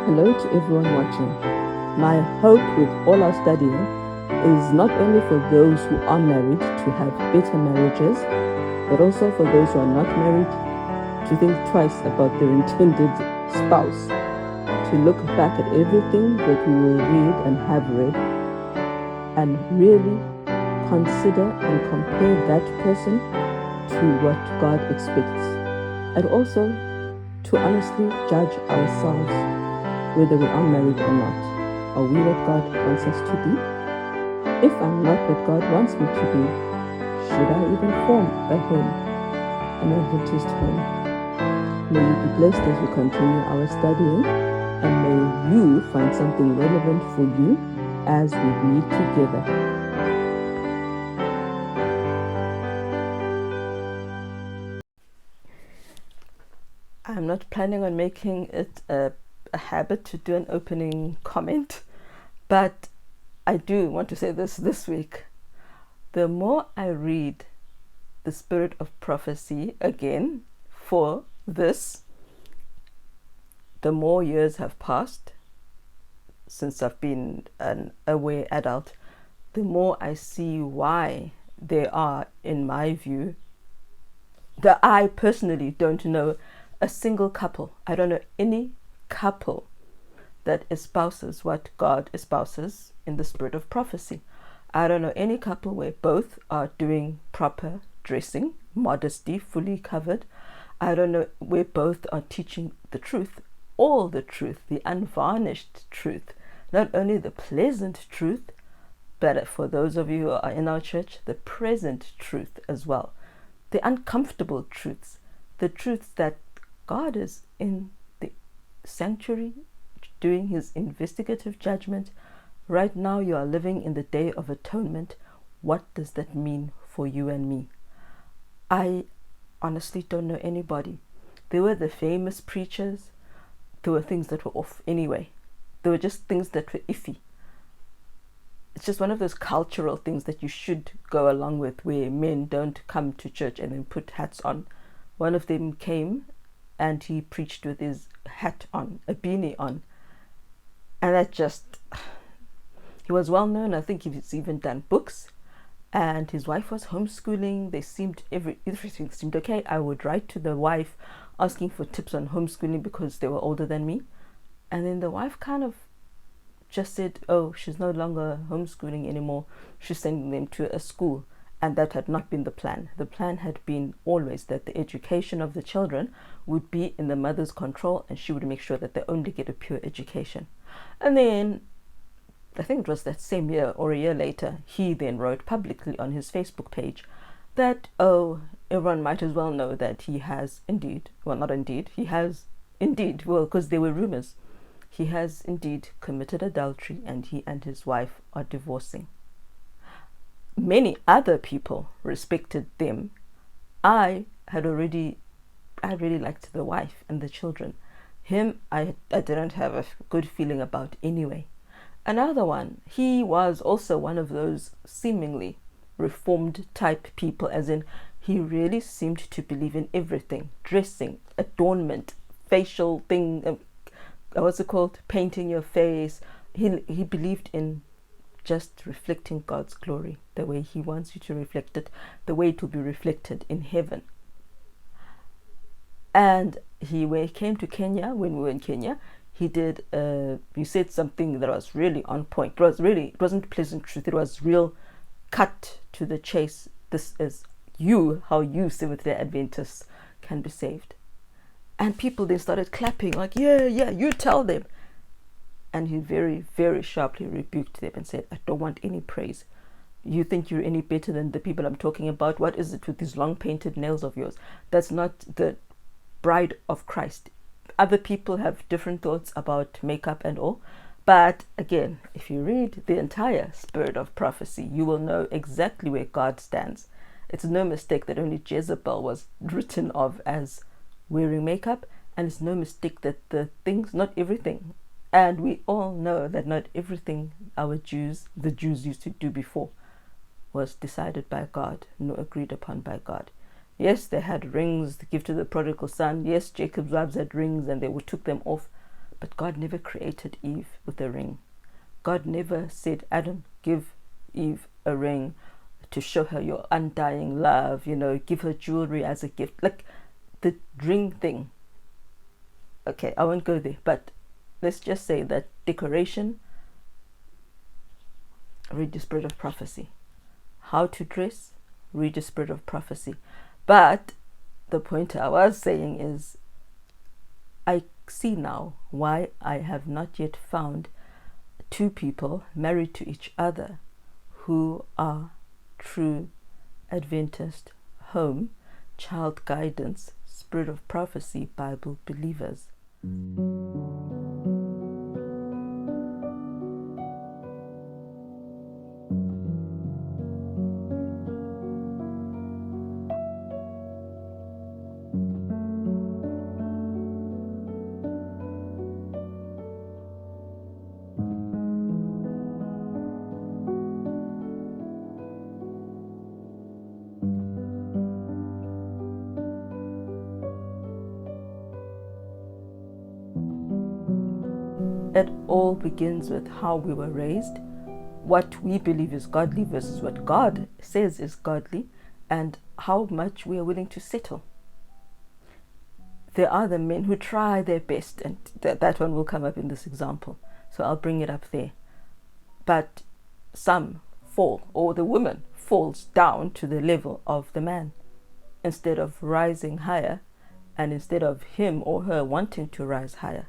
Hello to everyone watching. My hope with all our studying is not only for those who are married to have better marriages, but also for those who are not married to think twice about their intended spouse, to look back at everything that we will read and have read, and really consider and compare that person to what God expects, and also to honestly judge ourselves whether we are married or not. Are we what God wants us to be? If I'm not what God wants me to be, should I even form a home, an Adventist home? May you be blessed as we continue our studying, and may you find something relevant for you as we read together. I'm not planning on making it a habit to do an opening comment, but I do want to say this week. The more I read the Spirit of Prophecy again for this, the more years have passed since I've been an aware adult, the more I see why there are, in my view, that I personally don't know a single couple. I don't know any couple that espouses what God espouses in the Spirit of Prophecy. I don't know any couple where both are doing proper dressing, modesty, fully covered. I don't know where both are teaching the truth, all the truth, the unvarnished truth, not only the pleasant truth, but for those of you who are in our church, the present truth as well, the uncomfortable truths, the truths that God is in the sanctuary doing his investigative judgment. Right now you are living in the Day of Atonement. What does that mean for you and me? I honestly don't know anybody. There were the famous preachers. There were things that were off anyway. There were just things that were iffy. It's just one of those cultural things that you should go along with, where men don't come to church and then put hats on. One of them came and he preached with his hat on, a beanie on. And that just, he was well known. I think he's even done books. And his wife was homeschooling. They seemed, everything seemed okay. I would write to the wife asking for tips on homeschooling because they were older than me. And then the wife kind of just said, oh, she's no longer homeschooling anymore. She's sending them to a school. And that had not been the plan. The plan had been always that the education of the children would be in the mother's control, and she would make sure that they only get a pure education. And then, I think it was that same year or a year later, he then wrote publicly on his Facebook page that, oh, everyone might as well know that he has indeed, well, not indeed, he has indeed, well, because there were rumors, he has indeed committed adultery, and he and his wife are divorcing. Many other people respected them. I really liked the wife and the children. Him, I didn't have a good feeling about anyway. Another one, he was also one of those seemingly reformed type people, as in he really seemed to believe in everything, dressing, adornment, facial thing, what's it called, painting your face. He believed in just reflecting God's glory the way he wants you to reflect it, the way it will be reflected in heaven. And he came to Kenya, when we were in Kenya, he said something that was really on point. It wasn't pleasant truth, it was real cut to the chase. This is how you Seventh-day Adventists can be saved. And people then started clapping like, yeah, you tell them. And he very, very sharply rebuked them and said, I don't want any praise. You think you're any better than the people I'm talking about? What is it with these long painted nails of yours? That's not the bride of Christ. Other people have different thoughts about makeup and all. But again, if you read the entire Spirit of Prophecy, you will know exactly where God stands. It's no mistake that only Jezebel was written of as wearing makeup. And it's no mistake that the things, not everything, and we all know that not everything the Jews used to do before was decided by God, nor agreed upon by God. Yes, they had rings to give to the prodigal son. Yes, Jacob's wives had rings and they took them off. But God never created Eve with a ring. God never said, Adam, give Eve a ring to show her your undying love, give her jewelry as a gift. Like the ring thing. Okay, I won't go there, but let's just say that decoration, read the spirit of prophecy. How to dress, read the spirit of prophecy. But the point I was saying is, I see now why I have not yet found two people married to each other who are true Adventist home, child guidance, spirit of prophecy, Bible believers. It all begins with how we were raised, what we believe is godly versus what God says is godly, and how much we are willing to settle. There are the men who try their best, and that one will come up in this example, so I'll bring it up there. But some fall, or the woman falls down to the level of the man instead of rising higher, and instead of him or her wanting to rise higher.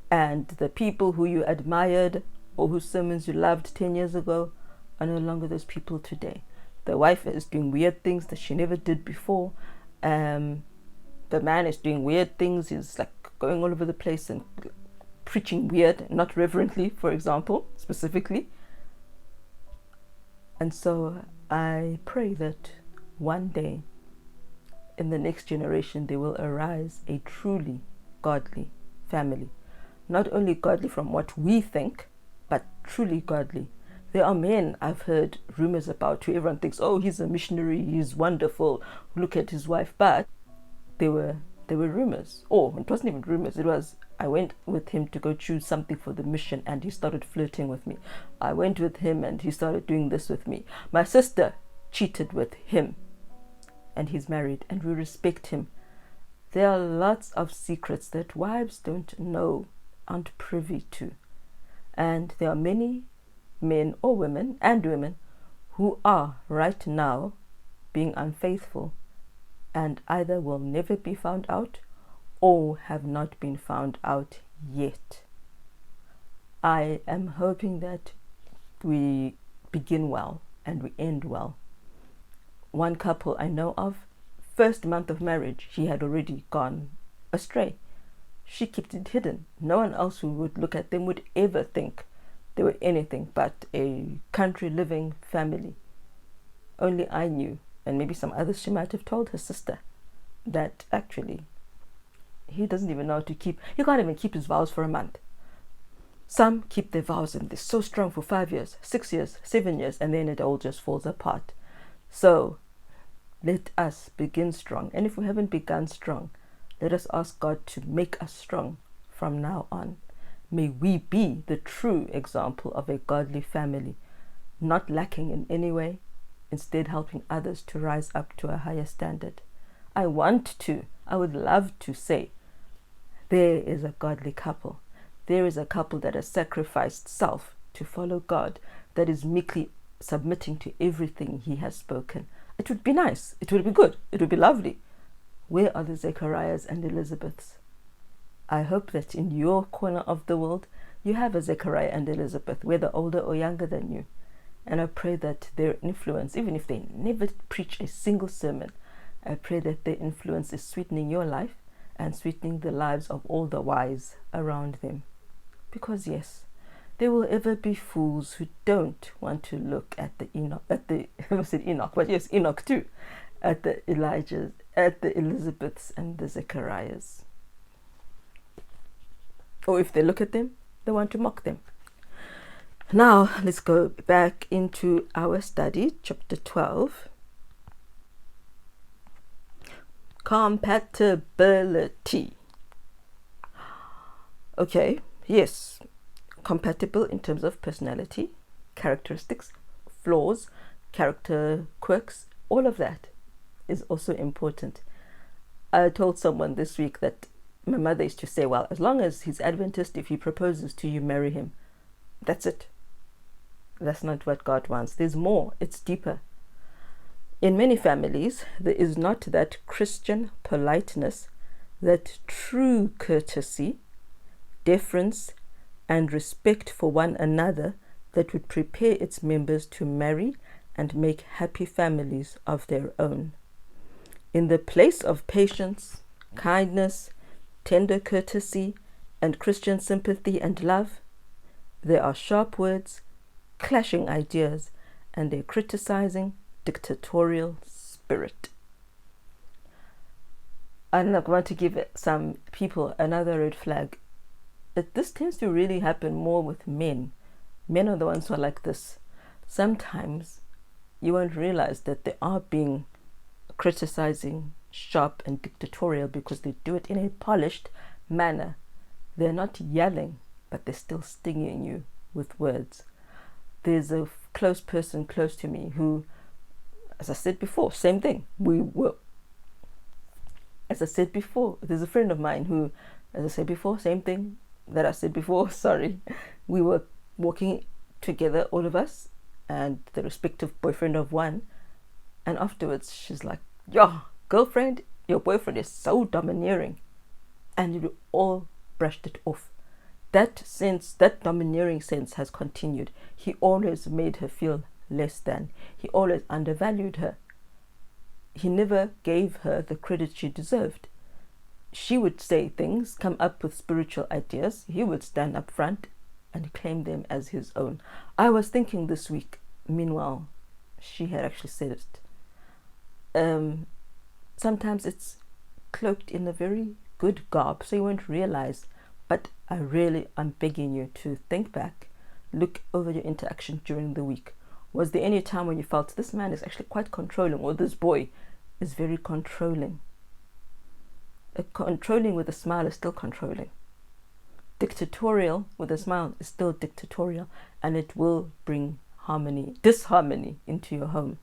And the people who you admired or whose sermons you loved 10 years ago are no longer those people today. The wife is doing weird things that she never did before. The man is doing weird things. He's like going all over the place and preaching weird, not reverently, for example, specifically. And so I pray that one day in the next generation there will arise a truly godly family. Not only godly from what we think, but truly godly. There are men I've heard rumors about who everyone thinks, oh, he's a missionary, he's wonderful, look at his wife. But they were rumors. Or it wasn't even rumors, it was, I went with him to go choose something for the mission and he started flirting with me. I went with him and he started doing this with me. My sister cheated with him and he's married and we respect him. There are lots of secrets that wives don't know, aren't privy to. And there are many men or women and women who are right now being unfaithful and either will never be found out or have not been found out yet. I am hoping that we begin well and we end well. One couple I know of, first month of marriage, he had already gone astray. She kept it hidden. No one else who would look at them would ever think they were anything but a country living family. Only I knew, and maybe some others she might have told her sister, that actually he doesn't even know how to keep, he can't even keep his vows for a month. Some keep their vows and they're so strong for 5 years, 6 years, 7 years, and then it all just falls apart. So let us begin strong. And if we haven't begun strong, let us ask God to make us strong from now on. May we be the true example of a godly family, not lacking in any way, instead helping others to rise up to a higher standard. I would love to say, there is a godly couple. There is a couple that has sacrificed self to follow God, that is meekly submitting to everything He has spoken. It would be nice. It would be good. It would be lovely. Where are the Zechariahs and Elizabeths? I hope that in your corner of the world, you have a Zechariah and Elizabeth, whether older or younger than you. And I pray that their influence, even if they never preach a single sermon, I pray that their influence is sweetening your life and sweetening the lives of all the wise around them. Because yes, there will ever be fools who don't want to look at the Enoch, I said Enoch, but yes, Enoch too, at the Elijahs, at the Elizabeths and the Zechariahs. Or if they look at them, they want to mock them. Now, let's go back into our study, chapter 12. Compatibility. Okay, yes, compatible in terms of personality, characteristics, flaws, character quirks, all of that is also important. I told someone this week that my mother used to say, well, as long as he's Adventist, if he proposes to you, marry him. That's it. That's not what God wants. There's more. It's deeper. In many families, there is not that Christian politeness, that true courtesy, deference, and respect for one another that would prepare its members to marry and make happy families of their own. In the place of patience, kindness, tender courtesy, and Christian sympathy and love, there are sharp words, clashing ideas, and a criticizing, dictatorial spirit. I'm not going to give some people another red flag. This tends to really happen more with men. Men are the ones who are like this. Sometimes you won't realize that they are being criticizing, sharp, and dictatorial because they do it in a polished manner. They're not yelling, but they're still stinging you with words. There's a close person close to me who, as I said before, same thing. As I said before, there's a friend of mine who, as I said before, same thing that I said before, sorry. We were walking together, all of us, and the respective boyfriend of one. And afterwards, she's like, yo, girlfriend, your boyfriend is so domineering. And we all brushed it off. That domineering sense has continued. He always made her feel less than. He always undervalued her. He never gave her the credit she deserved. She would say things, come up with spiritual ideas. He would stand up front and claim them as his own. I was thinking this week, meanwhile, she had actually said it. Sometimes it's cloaked in a very good garb, so you won't realize. But I'm begging you to think back, look over your interaction during the week. Was there any time when you felt this man is actually quite controlling, or this boy is very controlling? Controlling with a smile is still controlling. Dictatorial with a smile is still dictatorial, and it will bring disharmony into your home.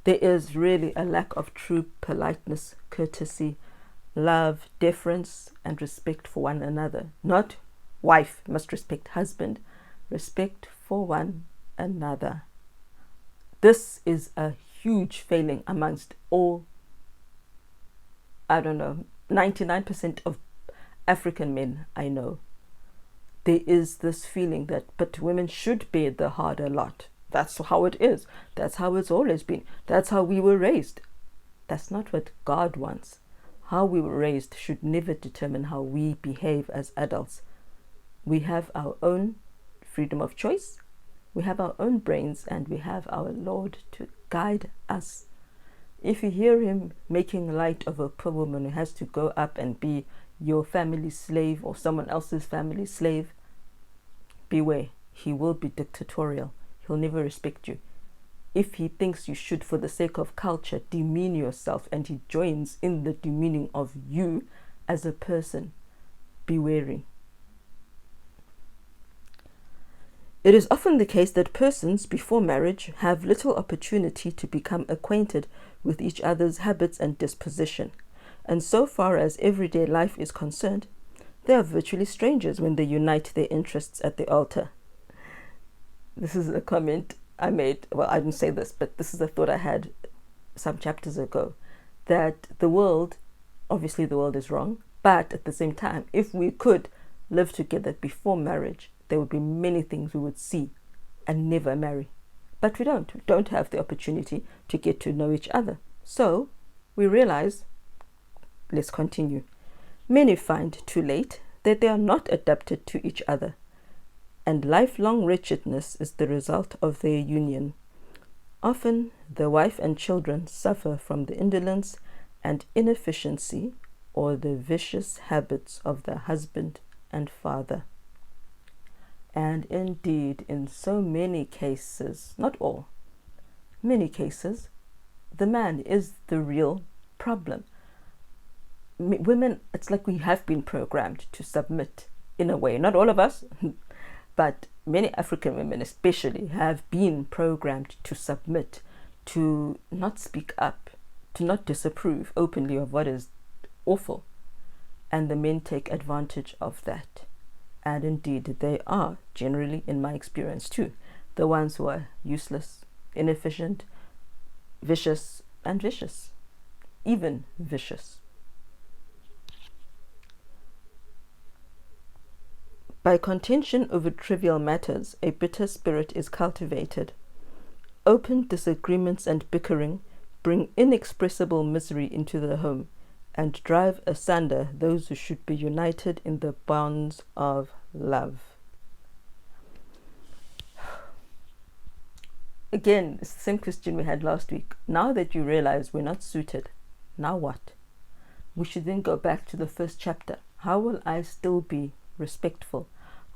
There is really a lack of true politeness, courtesy, love, deference, and respect for one another. Not wife must respect husband, respect for one another. This is a huge failing amongst all, 99% of African men I know. There is this feeling that, but women should bear the harder lot. That's how it is. That's how it's always been. That's how we were raised. That's not what God wants. How we were raised should never determine how we behave as adults. We have our own freedom of choice. We have our own brains, and we have our Lord to guide us. If you hear him making light of a poor woman who has to go up and be your family slave or someone else's family slave, beware. He will be dictatorial. He'll never respect you. If he thinks you should, for the sake of culture, demean yourself, and he joins in the demeaning of you as a person, be wary. It is often the case that persons before marriage have little opportunity to become acquainted with each other's habits and disposition, and so far as everyday life is concerned, they are virtually strangers when they unite their interests at the altar. This is a comment I made. Well, I didn't say this, but this is a thought I had some chapters ago, that the world is wrong, but at the same time, if we could live together before marriage, there would be many things we would see and never marry. But we don't. We don't have the opportunity to get to know each other. So we realize, let's continue. Many find too late that they are not adapted to each other, and lifelong wretchedness is the result of their union. Often the wife and children suffer from the indolence and inefficiency or the vicious habits of the husband and father. And indeed, in so many cases, not all, many cases, the man is the real problem. Women, it's like we have been programmed to submit in a way. Not all of us, but many African women especially have been programmed to submit, to not speak up, to not disapprove openly of what is awful. And the men take advantage of that. And indeed, they are generally, in my experience too, the ones who are useless, inefficient, vicious, and vicious, even vicious. By contention over trivial matters, a bitter spirit is cultivated. Open disagreements and bickering bring inexpressible misery into the home and drive asunder those who should be united in the bonds of love. Again, it's the same question we had last week. Now that you realize we're not suited, now what? We should then go back to the first chapter. How will I still be respectful?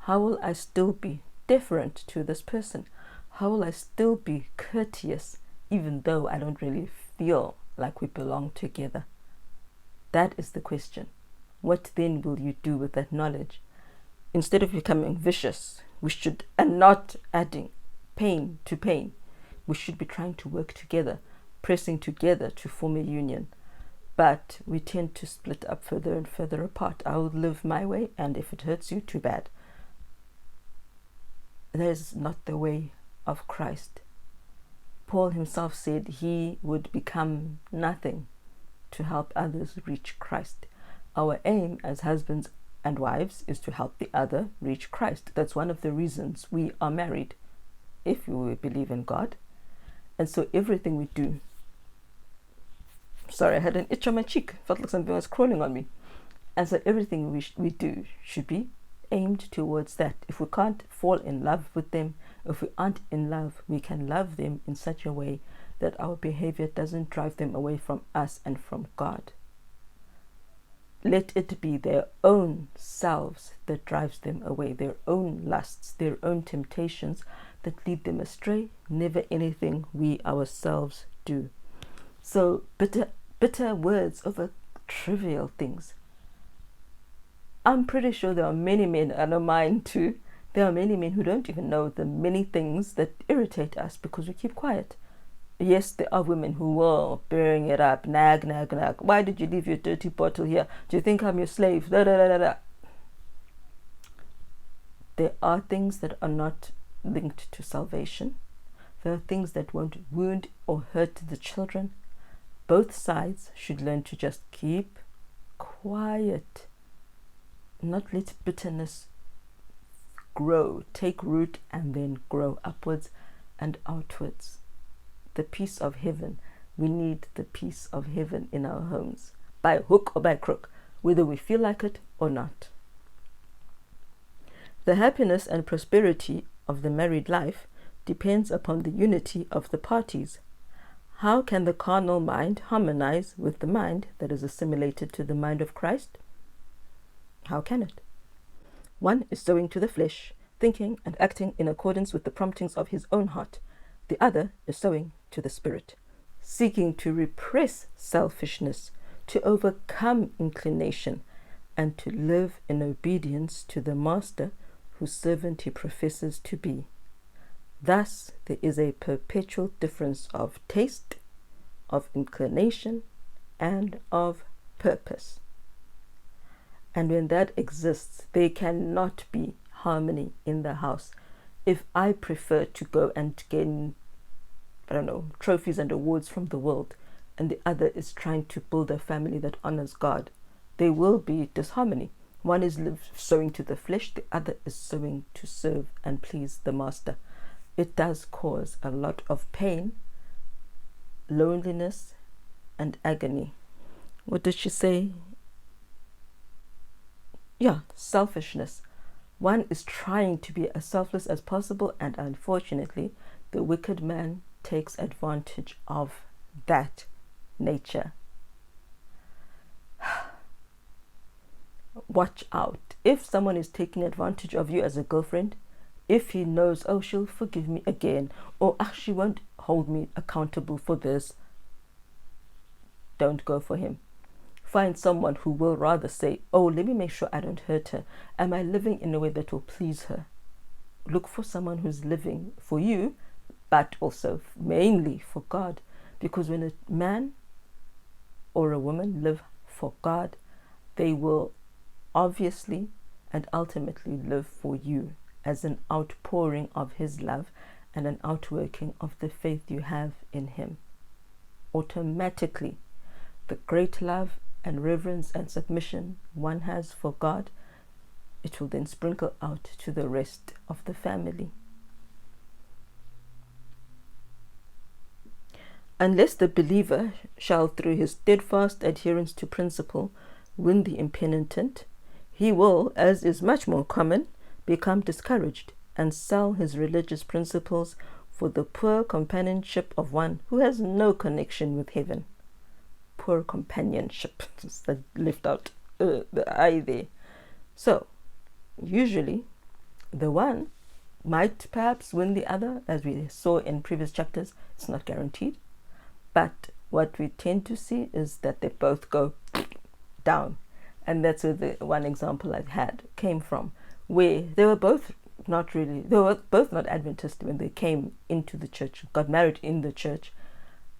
How will I still be deferent to this person? How will I still be courteous even though I don't really feel like we belong together? That is the question. What then will you do with that knowledge? Instead of becoming vicious, and not adding pain to pain, we should be trying to work together, pressing together to form a union. But we tend to split up further and further apart. I will live my way, and if it hurts you, too bad. That is not the way of Christ. Paul himself said he would become nothing to help others reach Christ. Our aim as husbands and wives is to help the other reach Christ. That's one of the reasons we are married, if we believe in God. And so everything we do, sorry, I had an itch on my cheek, felt like something was crawling on me. And so everything we do should be aimed towards that. If we can't fall in love with them, if we aren't in love, we can love them in such a way that our behavior doesn't drive them away from us and from God. Let it be their own selves that drives them away, their own lusts, their own temptations that lead them astray, never anything we ourselves do. So bitter words over trivial things. I'm pretty sure there are many men, and I mine too, there are many men who don't even know the many things that irritate us because we keep quiet. Yes, there are women who will bring it up, nag. Why did you leave your dirty bottle here? Do you think I'm your slave? Da, da, da, da, da. There are things that are not linked to salvation. There are things that won't wound or hurt the children. Both sides should learn to just keep quiet, not let bitterness grow, take root, and then grow upwards and outwards. The peace of heaven. We need the peace of heaven in our homes, by hook or by crook, whether we feel like it or not. The happiness and prosperity of the married life depends upon the unity of the parties. How can the carnal mind harmonize with the mind that is assimilated to the mind of Christ? How can it? One is sowing to the flesh, thinking and acting in accordance with the promptings of his own heart. The other is sowing to the Spirit, seeking to repress selfishness, to overcome inclination, and to live in obedience to the Master whose servant he professes to be. Thus, there is a perpetual difference of taste, of inclination, and of purpose. And when that exists, there cannot be harmony in the house. If I prefer to go and gain, trophies and awards from the world, and the other is trying to build a family that honors God, there will be disharmony. One is sowing to the flesh, the other is sowing to serve and please the Master. It does cause a lot of pain, loneliness, and agony. What did she say? Yeah, selfishness. One is trying to be as selfless as possible, and unfortunately, the wicked man takes advantage of that nature. Watch out. If someone is taking advantage of you as a girlfriend, if he knows, oh, she'll forgive me again, or she won't hold me accountable for this, don't go for him. find someone who will rather say, oh, let me make sure I don't hurt her. Am I living in a way that will please her? Look for someone who's living for you, but also mainly for God. Because when a man or a woman live for God, they will obviously and ultimately live for you as an outpouring of His love and an outworking of the faith you have in Him. Automatically, the great love and reverence and submission one has for God, it will then sprinkle out to the rest of the family. Unless the believer shall, through his steadfast adherence to principle, win the impenitent, he will, as is much more common, become discouraged and sell his religious principles for the poor companionship of one who has no connection with heaven. Poor companionship. Just left out the I there. So, usually, the one might perhaps win the other, as we saw in previous chapters. It's not guaranteed. But what we tend to see is that they both go down. And that's where the one example I had came from, where they were both not Adventist when they came into the church, got married in the church.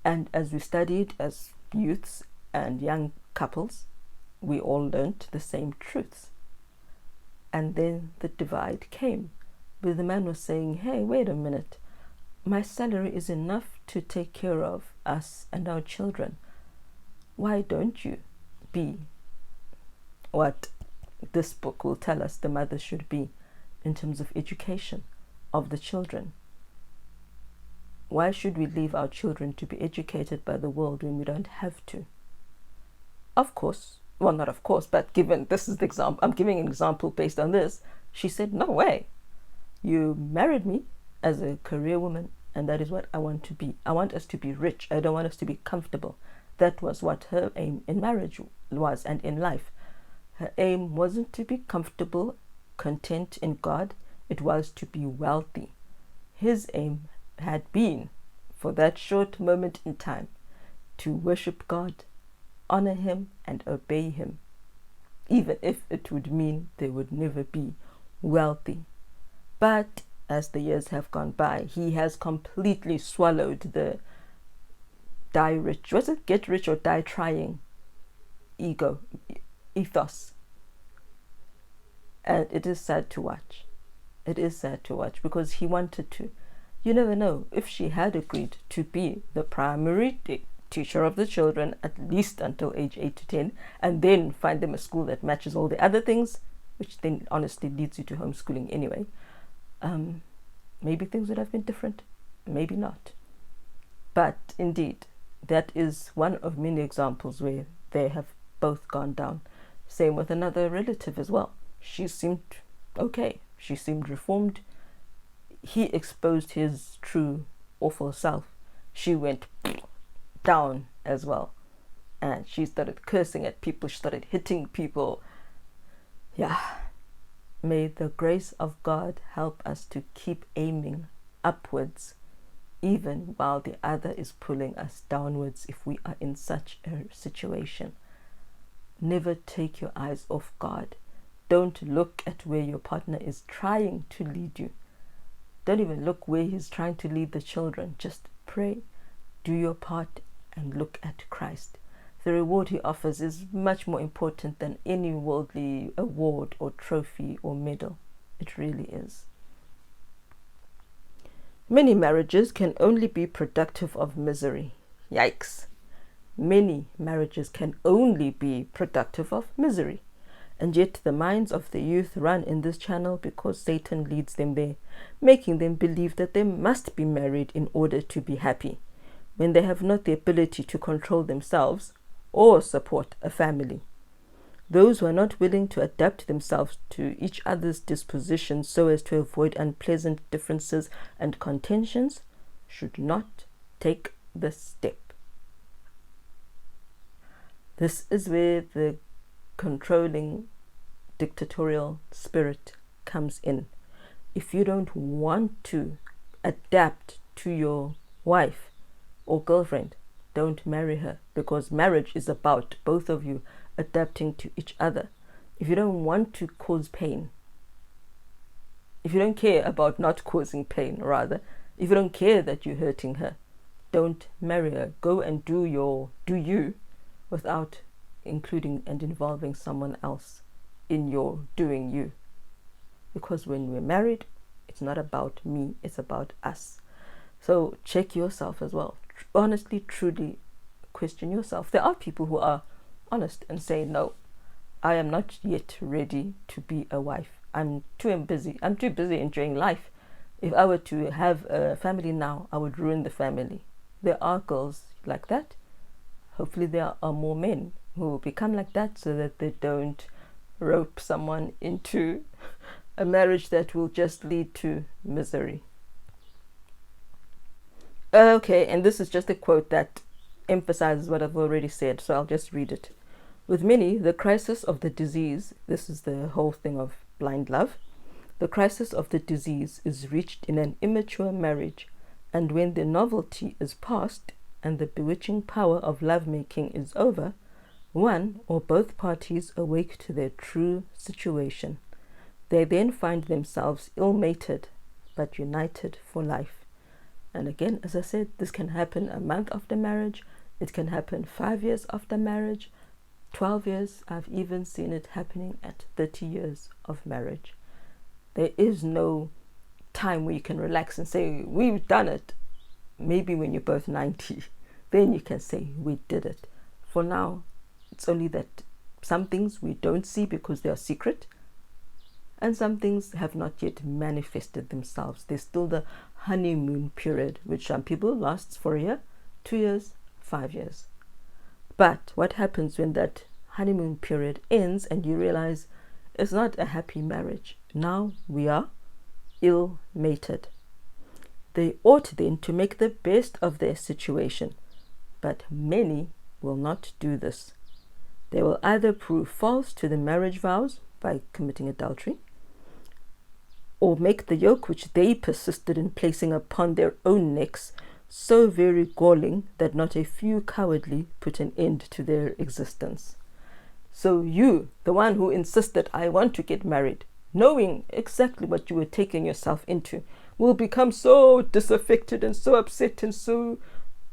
And as we studied as youths and young couples, we all learnt the same truths. And then the divide came, where the man was saying, hey, wait a minute, my salary is enough to take care of us and our children. Why don't you be what this book will tell us the mother should be in terms of education of the children? Why should we leave our children to be educated by the world when we don't have to? Of course, well, not of course, but given this is the example, I'm giving an example based on this. She said, no way. You married me as a career woman, and that is what I want to be. I want us to be rich. I don't want us to be comfortable. That was what her aim in marriage was and in life. Her aim wasn't to be comfortable, content in God. It was to be wealthy. His aim had been, for that short moment in time, to worship God, honor Him, and obey Him, even if it would mean they would never be wealthy. But as the years have gone by, he has completely swallowed the die rich, was it get rich or die trying ethos. And it is sad to watch. It is sad to watch because he wanted to. You never know, if she had agreed to be the primary teacher of the children at least until age 8 to 10, and then find them a school that matches all the other things, which then honestly leads you to homeschooling anyway, maybe things would have been different, maybe not. But indeed, that is one of many examples where they have both gone down. Same with another relative as well. She seemed okay. She seemed reformed. He exposed his true awful self. She went down as well. And she started cursing at people. She started hitting people. Yeah. May the grace of God help us to keep aiming upwards, even while the other is pulling us downwards if we are in such a situation. Never take your eyes off God. Don't look at where your partner is trying to lead you. Don't even look where he's trying to lead the children. Just pray, do your part, and look at Christ. The reward he offers is much more important than any worldly award or trophy or medal. It really is. Many marriages can only be productive of misery. Yikes. Many marriages can only be productive of misery. And yet the minds of the youth run in this channel because Satan leads them there, making them believe that they must be married in order to be happy, when they have not the ability to control themselves or support a family. Those who are not willing to adapt themselves to each other's dispositions so as to avoid unpleasant differences and contentions should not take the step. This is where the controlling dictatorial spirit comes in. If you don't want to adapt to your wife or girlfriend, don't marry her, because marriage is about both of you adapting to each other. If you don't want to cause pain, if you don't care about not causing pain, rather, if you don't care that you're hurting her, don't marry her. Go and do you without including and involving someone else in your doing you. Because when we're married, it's not about me, it's about us. So check yourself as well. Honestly, truly question yourself. There are people who are honest and say, no, I am not yet ready to be a wife. I'm too busy enjoying life. If I were to have a family now, I would ruin the family. There are girls like that. Hopefully there are more men who become like that so that they don't rope someone into a marriage that will just lead to misery. Okay, and this is just a quote that emphasizes what I've already said, so I'll just read it. With many, the crisis of the disease, this is the whole thing of blind love, the crisis of the disease is reached in an immature marriage, and when the novelty is past and the bewitching power of lovemaking is over, one or both parties awake to their true situation. They then find themselves ill-mated, but united for life. And again, as I said, this can happen a month after marriage. It can happen 5 years after marriage, 12 years. I've even seen it happening at 30 years of marriage. There is no time where you can relax and say, we've done it. Maybe when you're both 90, then you can say, we did it. For now, it's only that some things we don't see because they are secret, and some things have not yet manifested themselves. There's still the honeymoon period, which some people lasts for a year, 2 years, 5 years. But what happens when that honeymoon period ends and you realize it's not a happy marriage? Now we are ill-mated. They ought then to make the best of their situation, but many will not do this. They will either prove false to the marriage vows by committing adultery, or make the yoke which they persisted in placing upon their own necks so very galling that not a few cowardly put an end to their existence. So you, the one who insisted, I want to get married, knowing exactly what you were taking yourself into, will become so disaffected and so upset and so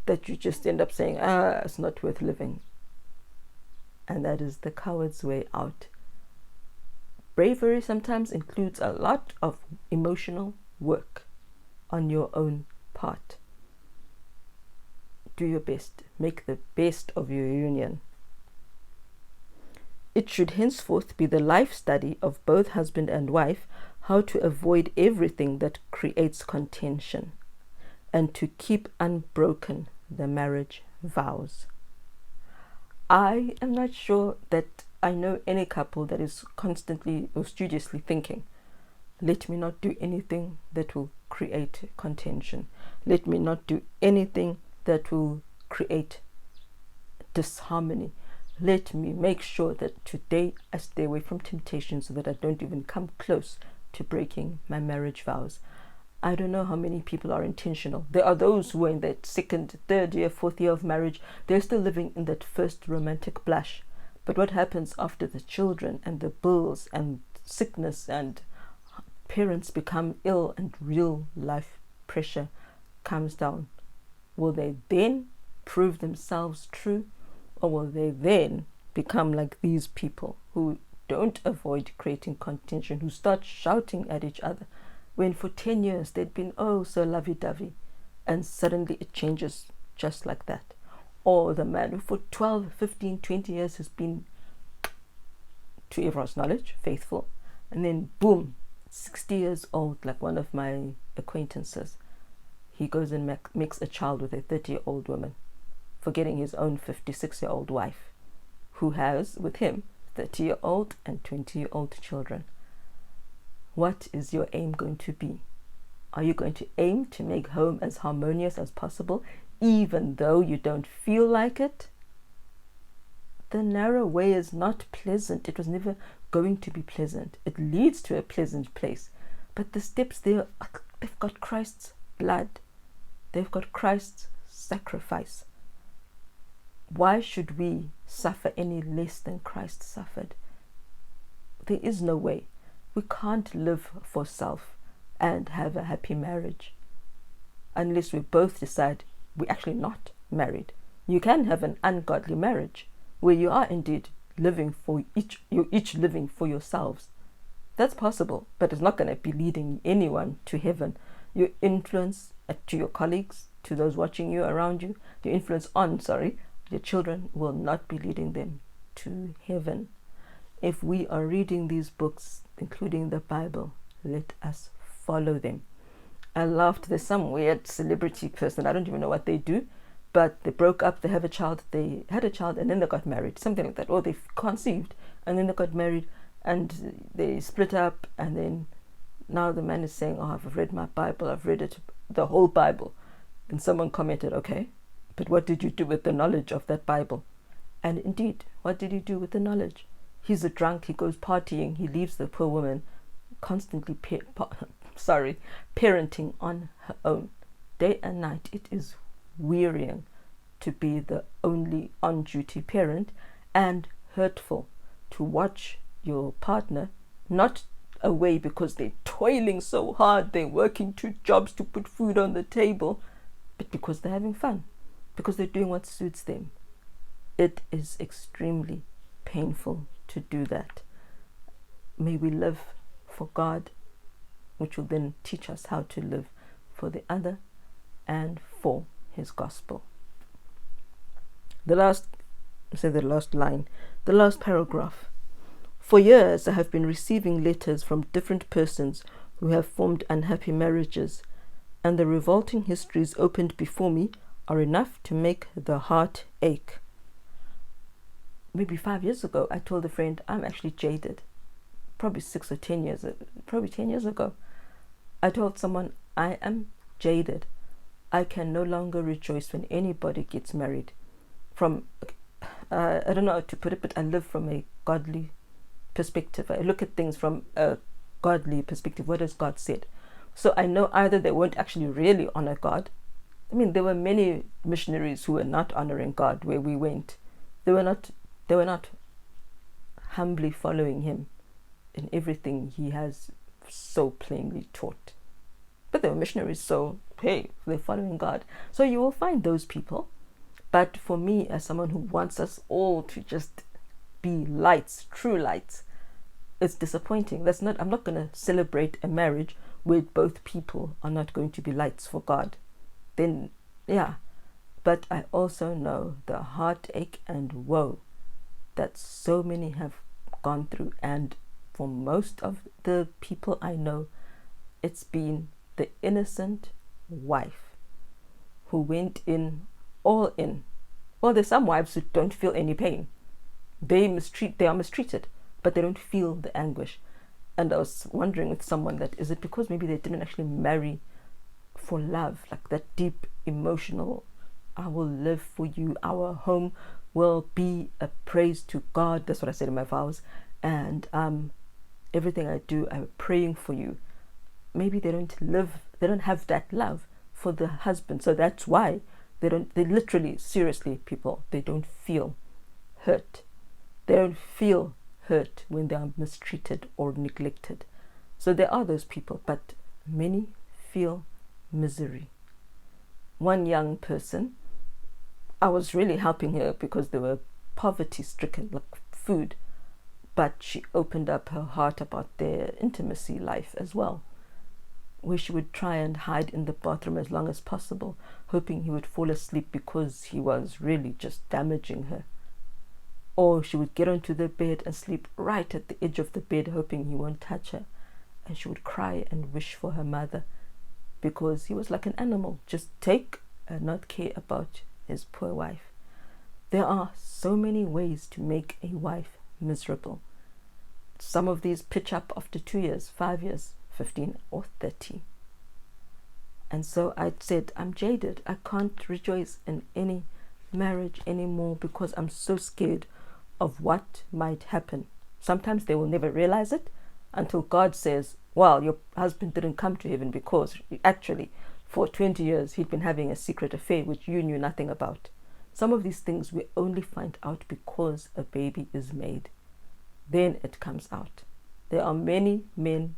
that you just end up saying, it's not worth living. And that is the coward's way out. Bravery sometimes includes a lot of emotional work on your own part. Do your best. Make the best of your union. It should henceforth be the life study of both husband and wife how to avoid everything that creates contention and to keep unbroken the marriage vows. I am not sure that I know any couple that is constantly or studiously thinking, let me not do anything that will create contention. Let me not do anything that will create disharmony. Let me make sure that today I stay away from temptation so that I don't even come close to breaking my marriage vows. I don't know how many people are intentional. There are those who are in that second, third year, fourth year of marriage. They're still living in that first romantic blush. But what happens after the children and the bills and sickness and parents become ill and real life pressure comes down? Will they then prove themselves true, or will they then become like these people who don't avoid creating contention, who start shouting at each other when for 10 years they'd been so lovey-dovey, and suddenly it changes just like that? Or the man who for 12, 15, 20 years has been, to everyone's knowledge, faithful, and then boom, 60 years old, like one of my acquaintances, he goes and makes a child with a 30-year-old woman, forgetting his own 56-year-old wife, who has with him 30-year-old and 20-year-old children. What is your aim going to be? Are you going to aim to make home as harmonious as possible, even though you don't feel like it? The narrow way is not pleasant. It was never going to be pleasant. It leads to a pleasant place. But the steps there, they've got Christ's blood. They've got Christ's sacrifice. Why should we suffer any less than Christ suffered? There is no way. We can't live for self and have a happy marriage unless we both decide we're actually not married. You can have an ungodly marriage where you are indeed living for you're each living for yourselves. That's possible, but it's not going to be leading anyone to heaven. Your influence to your colleagues, to those watching you around you, your influence on, your children will not be leading them to heaven. If we are reading these books, including the Bible, let us follow them. I laughed. There's some weird celebrity person, I don't even know what they do, but they broke up, they had a child, and then they got married, something like that, or they conceived and then they got married and they split up, and then now the man is saying, oh, I've read my Bible, I've read it, the whole Bible. And someone commented, okay, but what did you do with the knowledge of that Bible? And indeed, what did he do with the knowledge? He's a drunk, he goes partying, he leaves the poor woman constantly parenting on her own. Day and night, it is wearying to be the only on-duty parent, and hurtful to watch your partner not away because they're toiling so hard, they're working 2 jobs to put food on the table, but because they're having fun, because they're doing what suits them. It is extremely painful to do that. May we live for God, which will then teach us how to live for the other and for His gospel. The last paragraph. For years I have been receiving letters from different persons who have formed unhappy marriages, and the revolting histories opened before me are enough to make the heart ache. Maybe 5 years ago, I told a friend, I'm actually jaded. Probably 10 years ago. I told someone, I am jaded. I can no longer rejoice when anybody gets married. I don't know how to put it, but I live from a godly perspective. I look at things from a godly perspective. What has God said? So I know either they weren't actually really honor God. I mean, there were many missionaries who were not honoring God where we went. They were not humbly following Him in everything He has so plainly taught. But they were missionaries, so hey, they're following God. So you will find those people. But for me, as someone who wants us all to just be lights, true lights, it's disappointing. I'm not going to celebrate a marriage where both people are not going to be lights for God. Then, yeah. But I also know the heartache and woe that so many have gone through. And for most of the people I know, it's been the innocent wife who went in all in. Well, there's some wives who don't feel any pain. They are mistreated, but they don't feel the anguish. And I was wondering with someone that, is it because maybe they didn't actually marry for love, like that deep emotional, I will live for you, our home will be a praise to God. That's what I said in my vows. And everything I do, I'm praying for you. Maybe they don't have that love for the husband. So that's why they literally, seriously, people, they don't feel hurt. They don't feel hurt when they are mistreated or neglected. So there are those people, but many feel misery. One young person, I was really helping her because they were poverty-stricken, like food, but she opened up her heart about their intimacy life as well, where she would try and hide in the bathroom as long as possible, hoping he would fall asleep because he was really just damaging her. Or she would get onto the bed and sleep right at the edge of the bed, hoping he won't touch her. And she would cry and wish for her mother because he was like an animal, just take and not care about his poor wife. There are so many ways to make a wife miserable. Some of these pitch up after 2 years, 5 years, 15 or 30. And so I said, I'm jaded. I can't rejoice in any marriage anymore because I'm so scared of what might happen. Sometimes they will never realize it until God says, well, your husband didn't come to heaven because actually for 20 years he'd been having a secret affair which you knew nothing about. Some of these things we only find out because a baby is made. Then it comes out. There are many men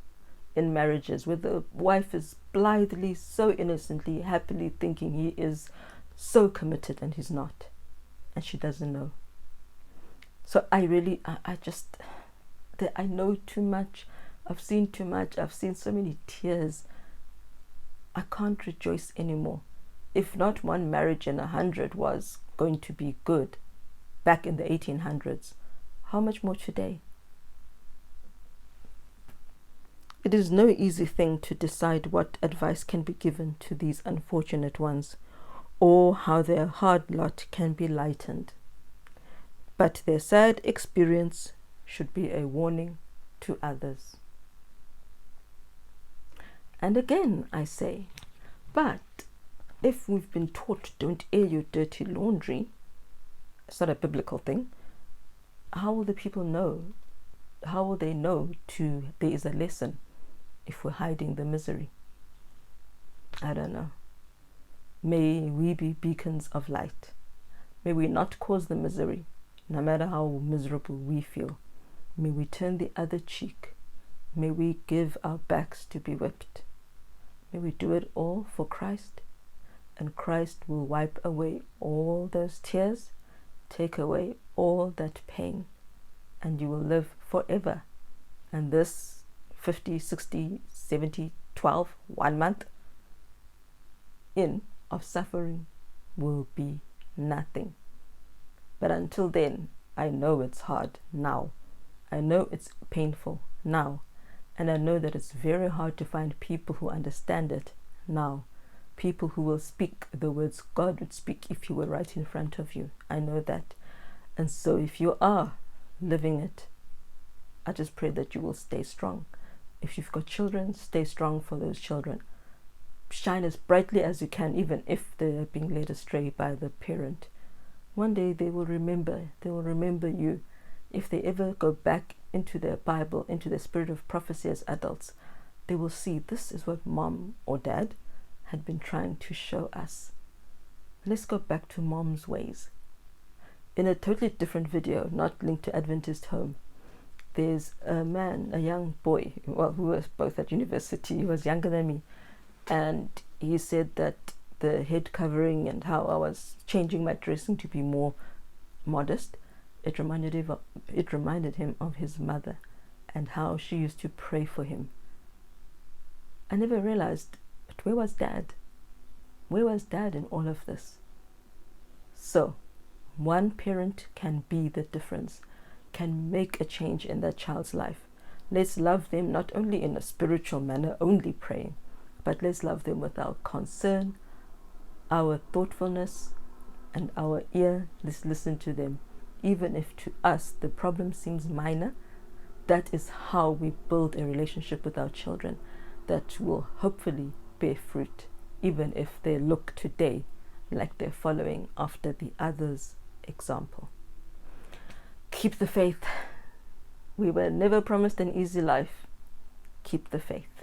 in marriages where the wife is blithely, so innocently, happily thinking he is so committed and he's not. And she doesn't know. So I know too much. I've seen too much. I've seen so many tears. I can't rejoice anymore. If not one marriage in 100 was going to be good back in the 1800s, how much more today? It is no easy thing to decide what advice can be given to these unfortunate ones, or how their hard lot can be lightened. But their sad experience should be a warning to others. And again, I say, but if we've been taught don't air your dirty laundry, it's not a biblical thing, how will the people know? How will they know there is a lesson if we're hiding the misery? I don't know. May we be beacons of light. May we not cause the misery, no matter how miserable we feel. May we turn the other cheek. May we give our backs to be whipped. May we do it all for Christ, and Christ will wipe away all those tears, take away all that pain, and you will live forever. And this 50, 60, 70, 12, 1 month in of suffering will be nothing. But until then, I know it's hard now. I know it's painful now. And I know that it's very hard to find people who understand it now. People who will speak the words God would speak if He were right in front of you. I know that. And so if you are living it, I just pray that you will stay strong. If you've got children, stay strong for those children. Shine as brightly as you can, even if they're being led astray by the parent. One day they will remember. They will remember you. If they ever go back into their Bible, into the spirit of prophecy as adults, they will see this is what mom or dad had been trying to show us. Let's go back to mom's ways. In a totally different video, not linked to Adventist Home, there's a man, a young boy, well, who was both at university. He was younger than me, and he said that the head covering and how I was changing my dressing to be more modest, it reminded him of his mother and how she used to pray for him. I never realized, but where was Dad? Where was Dad in all of this? So, one parent can be the difference, can make a change in that child's life. Let's love them not only in a spiritual manner, only praying, but let's love them with our concern, our thoughtfulness, and our ear. Let's listen to them. Even if to us the problem seems minor, that is how we build a relationship with our children that will hopefully bear fruit, even if they look today like they're following after the other's example. Keep the faith. We were never promised an easy life. Keep the faith.